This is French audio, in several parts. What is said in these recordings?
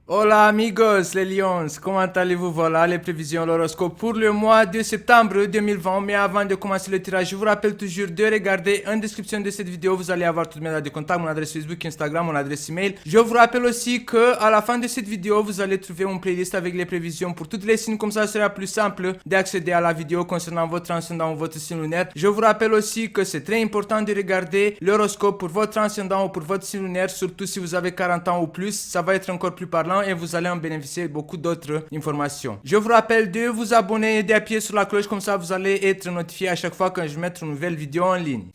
Hola amigos les lions, comment allez-vous? Voilà les prévisions, l'horoscope pour le mois de septembre 2020. Mais avant de commencer le tirage, je vous rappelle toujours de regarder en description de cette vidéo. Vous allez avoir toutes mes dates de contact, mon adresse Facebook, Instagram, mon adresse email. Je vous rappelle aussi que à la fin de cette vidéo, vous allez trouver une playlist avec les prévisions pour toutes les signes. Comme ça, ce sera plus simple d'accéder à la vidéo concernant votre ascendant ou votre signe lunaire. Je vous rappelle aussi que c'est très important de regarder l'horoscope pour votre ascendant ou pour votre signe lunaire, surtout si vous avez 40 ans ou plus. Ça va être encore plus parlant et vous allez en bénéficier beaucoup d'autres informations. Je vous rappelle de vous abonner et d'appuyer sur la cloche, comme ça vous allez être notifié à chaque fois que je mets une nouvelle vidéo en ligne.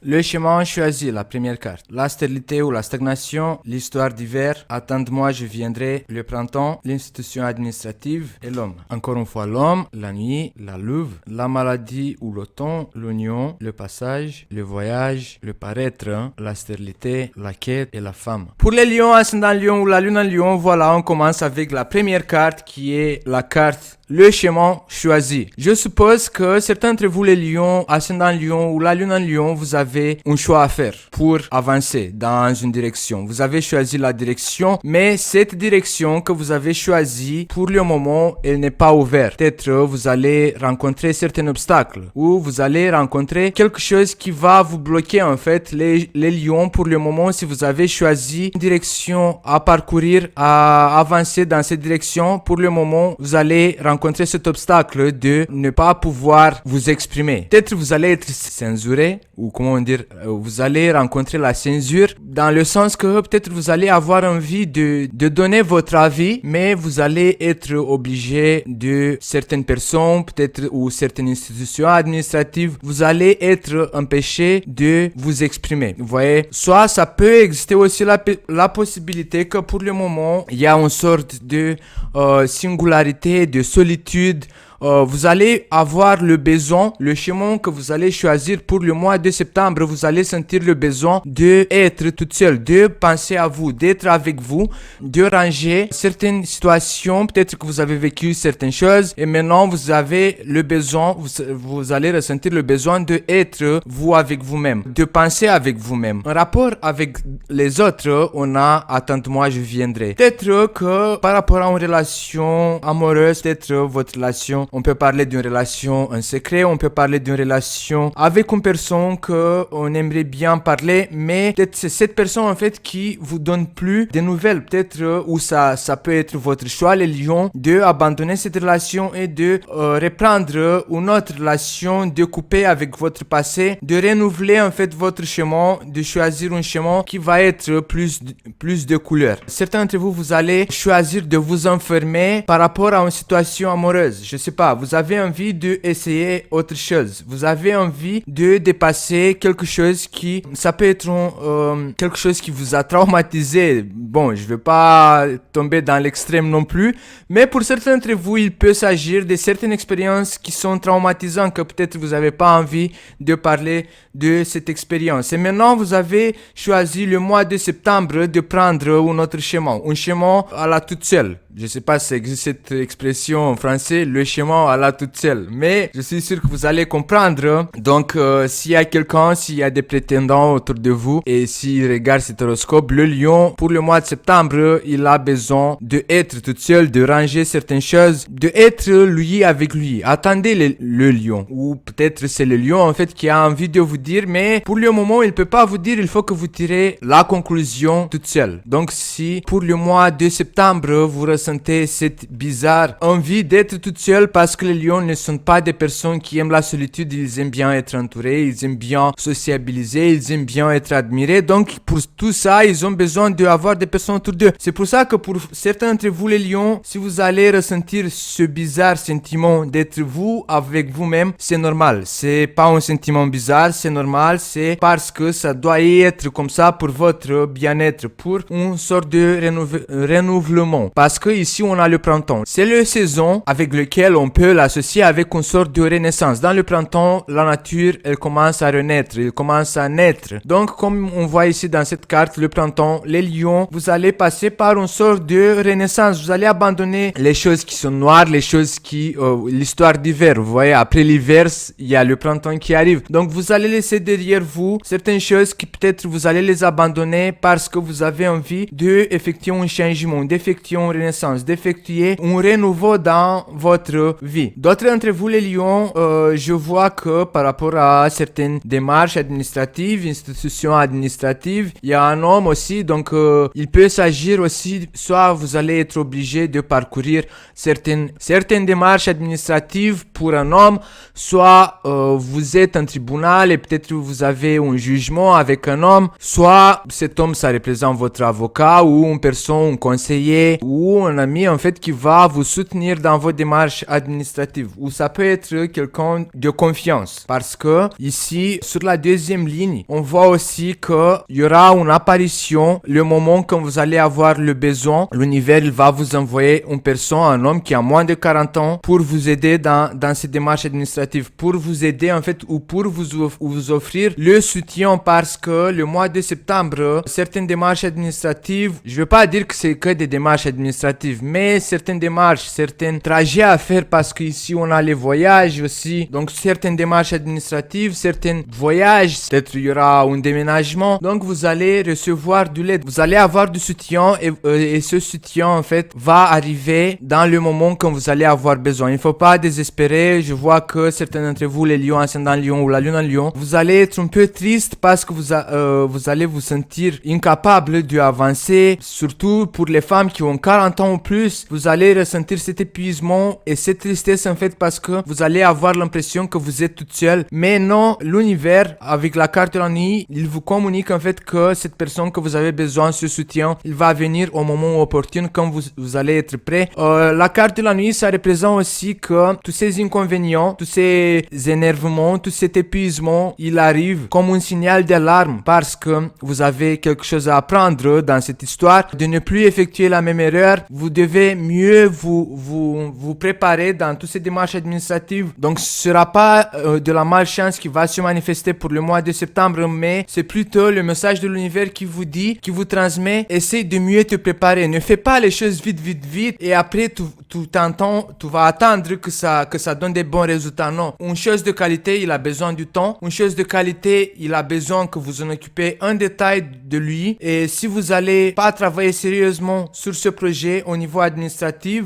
Le schéma choisi, la première carte. La stérilité ou la stagnation, l'histoire d'hiver, attends-moi, je viendrai, le printemps, l'institution administrative et l'homme. Encore une fois, l'homme, la nuit, la louve, la maladie ou l'automne, l'union, le passage, le voyage, le paraître, la stérilité, la quête et la femme. Pour les lions, ascendant lion ou la lune en lion, voilà, on commence avec la première carte qui est la carte le schéma choisi. Je suppose que certains d'entre vous, les lions, ascendant lion ou la lune en lion, vous avez un choix à faire pour avancer dans une direction. Vous avez choisi la direction, mais cette direction que vous avez choisie, pour le moment, elle n'est pas ouverte. Peut-être vous allez rencontrer certains obstacles ou vous allez rencontrer quelque chose qui va vous bloquer en fait. Les lions, pour le moment, si vous avez choisi une direction à parcourir, à avancer dans cette direction, pour le moment, vous allez rencontrer cet obstacle de ne pas pouvoir vous exprimer. Peut-être vous allez être censuré ou comment dire, vous allez rencontrer la censure dans le sens que peut-être vous allez avoir envie de donner votre avis, mais vous allez être obligé de certaines personnes, peut-être ou certaines institutions administratives, vous allez être empêché de vous exprimer. Vous voyez, soit ça peut exister aussi la possibilité que pour le moment, il y a une sorte de singularité, de solitude. Vous allez avoir le besoin, le chemin que vous allez choisir pour le mois de septembre, vous allez sentir le besoin d'être toute seule, de penser à vous, d'être avec vous, de ranger certaines situations, peut-être que vous avez vécu certaines choses et maintenant vous avez le besoin, vous allez ressentir le besoin d'être vous avec vous-même, de penser avec vous-même. En rapport avec les autres, on a attends-moi, je viendrai. Peut-être que par rapport à une relation amoureuse, peut-être votre relation, on peut parler d'une relation en secret, on peut parler d'une relation avec une personne que on aimerait bien parler, mais peut-être c'est cette personne en fait qui vous donne plus de nouvelles. Peut-être ou ça peut être votre choix, les lions, de abandonner cette relation et de reprendre une autre relation, de couper avec votre passé, de renouveler en fait votre chemin, de choisir un chemin qui va être plus de couleurs. Certains d'entre vous, vous allez choisir de vous enfermer par rapport à une situation amoureuse. Je sais pas, vous avez envie d'essayer autre chose. Vous avez envie de dépasser quelque chose qui, ça peut être quelque chose qui vous a traumatisé. Bon, je vais pas tomber dans l'extrême non plus, mais pour certains d'entre vous, il peut s'agir de certaines expériences qui sont traumatisantes, que peut-être vous n'avez pas envie de parler de cette expérience. Et maintenant, vous avez choisi le mois de septembre de prendre un autre chemin, un chemin à la toute seule. Je sais pas si existe cette expression en français, le chemin à la toute seule, mais je suis sûr que vous allez comprendre. Donc, s'il y a quelqu'un, s'il y a des prétendants autour de vous et s'il regarde cet horoscope, le lion, pour le mois de septembre, il a besoin d'être toute seule, de ranger certaines choses, d'être lui avec lui. Attendez le lion, ou peut-être c'est le lion en fait qui a envie de vous dire, mais pour le moment, il peut pas vous dire, il faut que vous tirez la conclusion toute seule. Donc, si pour le mois de septembre, vous ressentez cette bizarre envie d'être toute seule, parce que les lions ne sont pas des personnes qui aiment la solitude, ils aiment bien être entourés, ils aiment bien sociabiliser, ils aiment bien être admirés. Donc pour tout ça, ils ont besoin d'avoir des personnes autour d'eux. C'est pour ça que pour certains d'entre vous les lions, si vous allez ressentir ce bizarre sentiment d'être vous avec vous-même, c'est normal. C'est pas un sentiment bizarre, c'est normal, c'est parce que ça doit être comme ça pour votre bien-être, pour une sorte de renouvellement. Parce que ici on a le printemps. C'est la saison avec laquelle on peut l'associer avec une sorte de renaissance. Dans le printemps, la nature, elle commence à renaître, elle commence à naître. Donc, comme on voit ici dans cette carte, le printemps, les lions, vous allez passer par une sorte de renaissance. Vous allez abandonner les choses qui sont noires, les choses qui, l'histoire d'hiver. Vous voyez, après l'hiver, il y a le printemps qui arrive. Donc, vous allez laisser derrière vous certaines choses qui peut-être vous allez les abandonner parce que vous avez envie d'effectuer un changement, d'effectuer une renaissance, d'effectuer un renouveau dans votre vie. D'autres d'entre vous, les lions, je vois que par rapport à certaines démarches administratives, institutions administratives, il y a un homme aussi, donc il peut s'agir aussi, soit vous allez être obligé de parcourir certaines démarches administratives pour un homme, soit vous êtes en tribunal et peut-être vous avez un jugement avec un homme, soit cet homme ça représente votre avocat ou une personne, un conseiller ou un ami en fait qui va vous soutenir dans vos démarches administratives, ou ça peut être quelqu'un de confiance, parce que ici sur la deuxième ligne on voit aussi que il y aura une apparition le moment quand vous allez avoir le besoin. L'univers il va vous envoyer une personne, un homme qui a moins de 40 ans pour vous aider dans ces démarches administratives, pour vous aider en fait, ou pour vous offrir le soutien, parce que le mois de septembre, certaines démarches administratives, je veux pas dire que c'est que des démarches administratives, mais certaines démarches, certains trajets à faire, parce qu'ici on a les voyages aussi, donc certaines démarches administratives, certains voyages, peut-être il y aura un déménagement, donc vous allez recevoir de l'aide, vous allez avoir du soutien et ce soutien en fait va arriver dans le moment quand vous allez avoir besoin. Il ne faut pas désespérer. Je vois que certains d'entre vous, les lions, ascendant lion ou la lune en lion, vous allez être un peu triste parce que vous allez vous sentir incapable d'avancer, surtout pour les femmes qui ont 40 ans ou plus. Vous allez ressentir cet épuisement et cette tristesse en fait, parce que vous allez avoir l'impression que vous êtes toute seule. Mais non, l'univers avec la carte de la nuit, il vous communique en fait que cette personne que vous avez besoin, ce soutien, il va venir au moment opportun quand vous allez être prêt. La carte de la nuit, ça représente aussi que tous ces inconvénients, tous ces énervements, tout cet épuisement, il arrive comme un signal d'alarme, parce que vous avez quelque chose à apprendre dans cette histoire, de ne plus effectuer la même erreur. Vous devez mieux vous préparer dans toutes ces démarches administratives. Donc ce sera pas de la malchance qui va se manifester pour le mois de septembre, mais c'est plutôt le message de l'univers qui vous dit, qui vous transmet, essaye de mieux te préparer. Ne fais pas les choses vite et après tu vas attendre que ça donne des bons résultats. Non, une chose de qualité, il a besoin du temps. Une chose de qualité, il a besoin que vous en occupez un détail de lui. Et si vous allez pas travailler sérieusement sur ce projet au niveau administratif,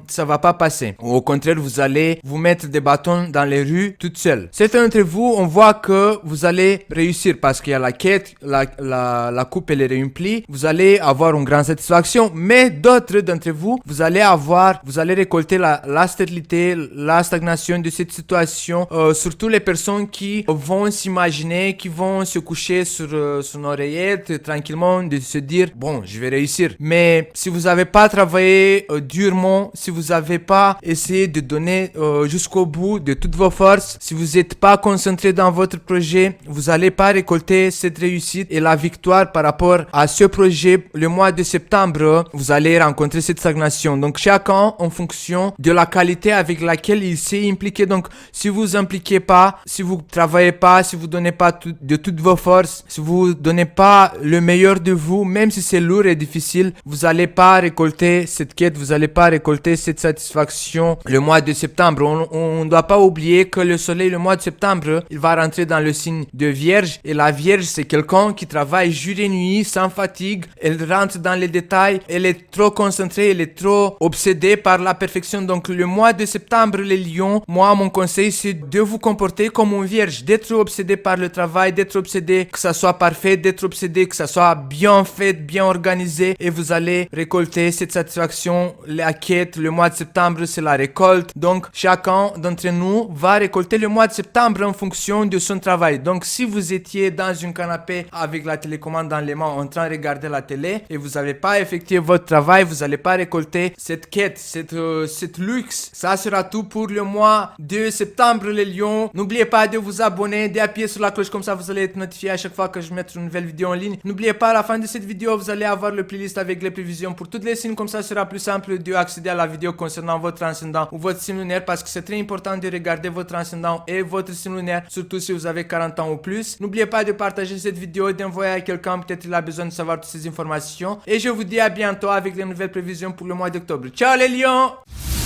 ça va pas passer. Au contraire, vous allez vous mettre des bâtons dans les rues toute seule. Certains d'entre vous, on voit que vous allez réussir parce qu'il y a la quête, la coupe elle est remplie. Vous allez avoir une grande satisfaction. Mais d'autres d'entre vous, vous allez récolter la stérilité, la stagnation de cette situation. Surtout les personnes qui vont s'imaginer, qui vont se coucher sur son oreillette tranquillement, de se dire bon, je vais réussir. Mais si vous n'avez pas travaillé durement, si vous n'avez pas essayé de donner jusqu'au bout de toutes vos forces, si vous n'êtes pas concentré dans votre projet, vous n'allez pas récolter cette réussite et la victoire par rapport à ce projet. Le mois de septembre, vous allez rencontrer cette stagnation. Donc chacun en fonction de la qualité avec laquelle il s'est impliqué. Donc si vous impliquez pas, si vous travaillez pas, si vous donnez pas de toutes vos forces, si vous donnez pas le meilleur de vous, même si c'est lourd et difficile, vous allez pas récolter cette quête, vous allez pas récolter cette satisfaction le mois de septembre. On doit pas oublier que le soleil le mois de septembre, il va rentrer dans le signe de Vierge, et la Vierge c'est quelqu'un qui travaille jour et nuit sans fatigue. Elle rentre dans les détails, elle est trop concentrée, elle est trop obsédée par la perfection. Donc le mois de septembre, les lions, moi mon conseil c'est de vous comporter comme une Vierge, d'être obsédé par le travail, d'être obsédé que ça soit parfait, d'être obsédé que ça soit bien fait, bien organisé, et vous allez récolter cette satisfaction. La quête, le mois de septembre c'est la récolte. Donc chacun d'entre nous va récolter le mois de septembre en fonction de son travail. Donc si vous étiez dans une canapé avec la télécommande dans les mains en train de regarder la télé et vous n'avez pas effectué votre travail, vous n'allez pas récolter cette quête cette luxe. Ça sera tout pour le mois de septembre, les lions. N'oubliez pas de vous abonner, d'appuyer sur la cloche, comme ça vous allez être notifié à chaque fois que je mette une nouvelle vidéo en ligne. N'oubliez pas, à la fin de cette vidéo, vous allez avoir le playlist avec les prévisions pour toutes les signes, comme ça sera plus simple d'accéder à la vidéo concernant votre ascendant ou votre signe lunaire, parce que c'est très important de regarder votre ascendant et votre signe lunaire, surtout si vous avez 40 ans ou plus. N'oubliez pas de partager cette vidéo, d'envoyer à quelqu'un, peut-être il a besoin de savoir toutes ces informations. Et je vous dis à bientôt avec les nouvelles prévisions pour le mois d'octobre. Ciao les lions!